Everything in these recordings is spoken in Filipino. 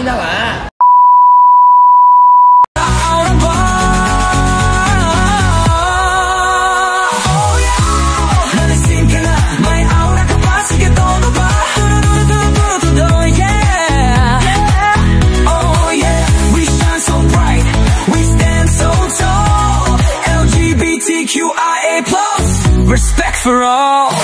na nga. Respect for all.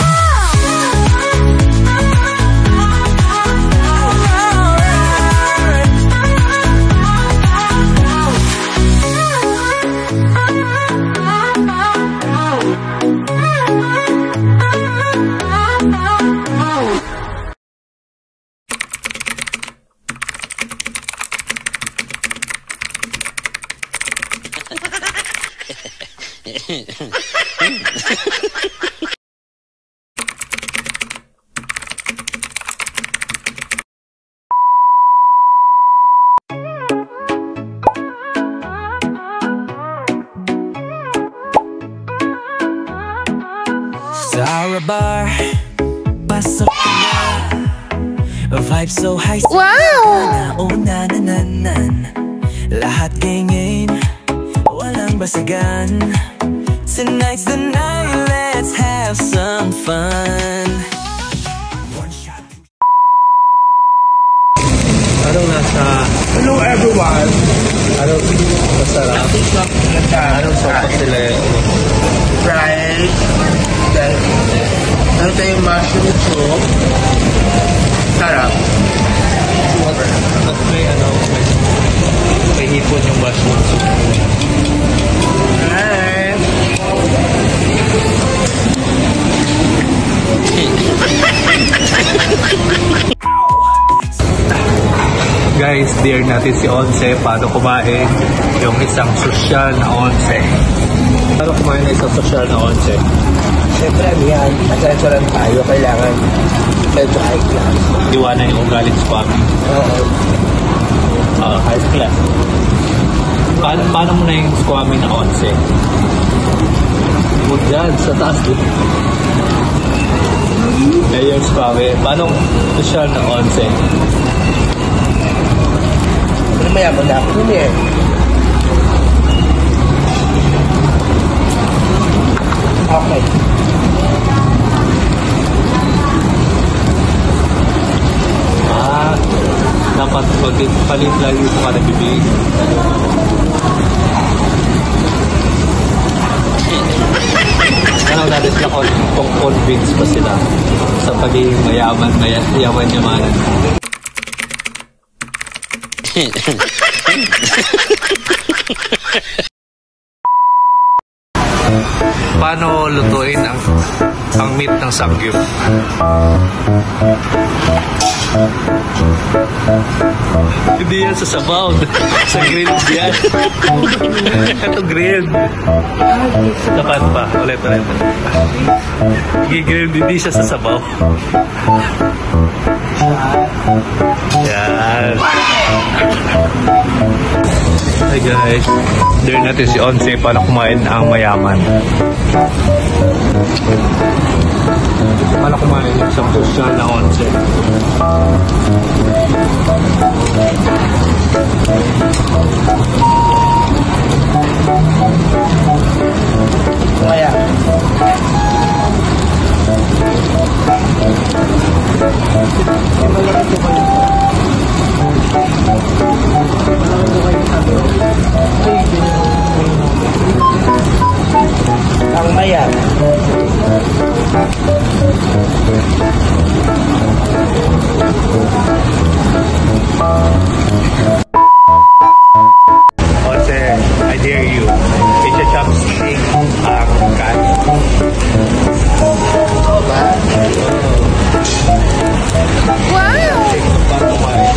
Zara bar, pasok na. Vibe so high. Wow! Naunananan. Lahat game, walang basagan. Tonight's the night, let's have some fun. Anong nasa... Hello everyone! Anong masarap? Anong sopa sila yun? Fried. Then, ano tayo yung mushroom soup? Sarap. At may ano, may hipon yung mushroom soup. Hi! Guys, dare natin si Onse paano kumain yung isang sosyal na Onse. Paano kumain ng isang sosyal na Onse? Siyempre, yan. At restaurant tayo, kailangan medyo high class. Iwanan yung ugaling squammy. Oo. High class. Paano mo na yung squammy na Onse? Huwag dyan, sa taas din. Ayun, squammy. Paano sosyal na Onse? Pero mayaman na ako nun eh. Okay. Dapat palit lagi yung mga bibig. Ano natin sila kung convince pa sila sa pagiging yaman-yamanan. Paano lutuin ang meat ng sangyup? Hindi yan sa sabaw. Sa grilled yan. Ito grilled. Dapat pa. Ulit. I-grilled, hindi siya sa sabaw. Yan. Hi guys. Dare natin si Onse paano kumain ang mayaman. Paano kumain yung isang sosyal na Onse. Kaya. Ang maya. Onse, I dare you. It's a chopstick ang cat. Wow! Paano kumain?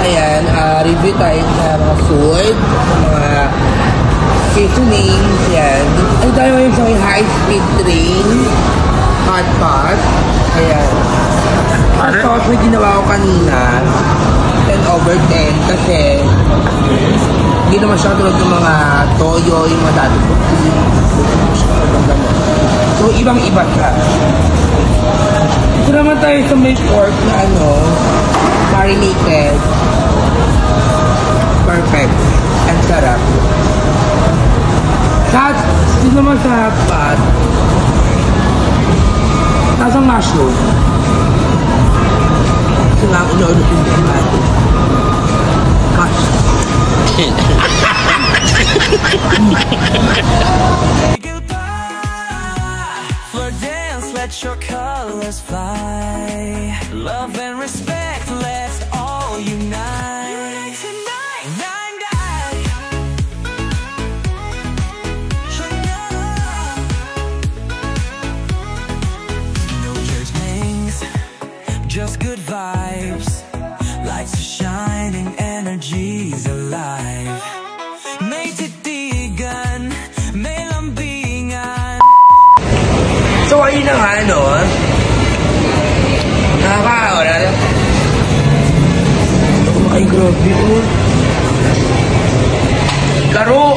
Ayan, review tayo sa mga food, mga seasonings, yan. Ay, tayo ngayon sa high-speed train, hot pot. Ayan. Hot pot na ginawa ko kanina. 10/10 kasi hindi naman siya tulad ng mga toyo, yung mga dati ko. So, ibang-iba siya. Ito naman tayo sa may pork na marinated. Perfect. Ang sarap. Ito naman sa hotpot. Tasang mushroom. Ito nga ang una-unutin din natin. For dance, let your colors fly. Love and respect, let's all unite. Nine, die. No judgments, just good vibes. Lights are shining, energy's alive. May titigan, may lambingan. So, ayun na nga, nakakaawala na. Ay, grabe, Garo!